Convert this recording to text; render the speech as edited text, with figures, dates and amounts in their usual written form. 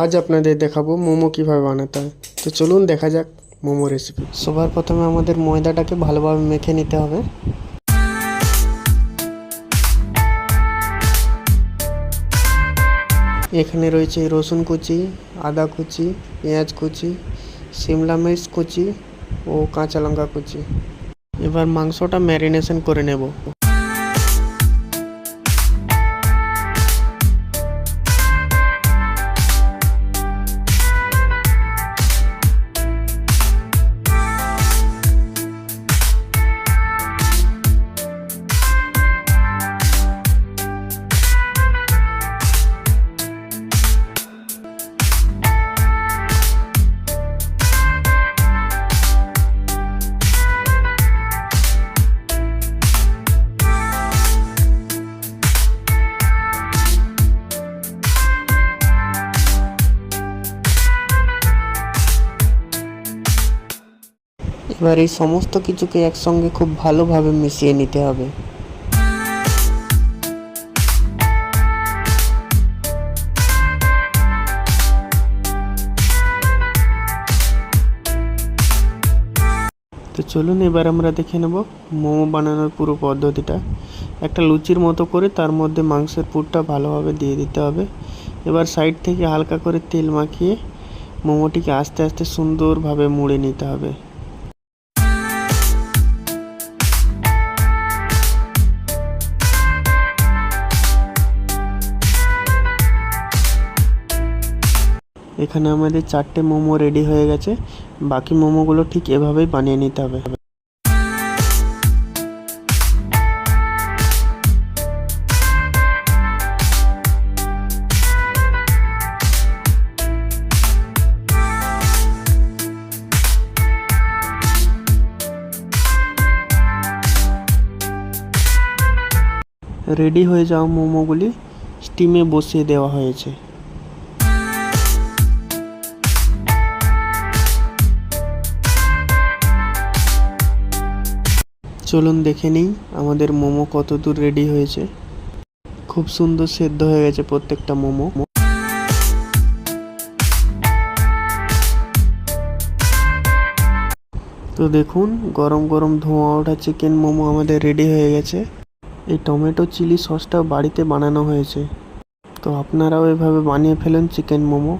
আজ আপনাদের দেখাবো মোমো কিভাবে বানাতে হয়। তো চলুন দেখা যাক মোমো রেসিপি। সবার প্রথমে আমাদের ময়দাটাকে ভালোভাবে মেখে নিতে হবে। এখানে রয়েছে রসুন কুচি, আদা কুচি, পেঁয়াজ কুচি, শিমলা মির্চ কুচি ও কাঁচা লঙ্কা কুচি। এবার মাংসটা ম্যারিনেশন করে নেব। এবার এই সমস্ত কিছুকে একসঙ্গে খুব ভালোভাবে মিশিয়ে নিতে হবে। তো চলুন এবার আমরা দেখে নেব মোমো বানানোর পুরো পদ্ধতিটা। একটা লুচির মতো করে তার মধ্যে মাংসের পুরটা ভালোভাবে দিয়ে দিতে হবে। এবার সাইড থেকে হালকা করে তেল মাখিয়ে মোমোটিকে আস্তে আস্তে সুন্দরভাবে মুড়ে নিতে হবে। এখানে আমাদের 4টে মোমো রেডি হয়ে গেছে। বাকি মোমোগুলো ঠিক এভাবেই বানিয়ে নিতে হবে। রেডি হয়ে যাওয়া মোমোগুলি স্টিমে বসিয়ে দেওয়া হয়েছে। চলুন দেখে নিই আমাদের মোমো কত দূর রেডি হয়েছে। খুব সুন্দর সেদ্ধ হয়ে গেছে প্রত্যেকটা মোমো। তো দেখুন গরম গরম ধোঁয়া ওঠা চিকেন মোমো আমাদের রেডি হয়ে গেছে। এই টমেটো চিলি সসটাও বাড়িতে বানানো হয়েছে। তো আপনারাও এভাবে বানিয়ে ফেলেন চিকেন মোমো।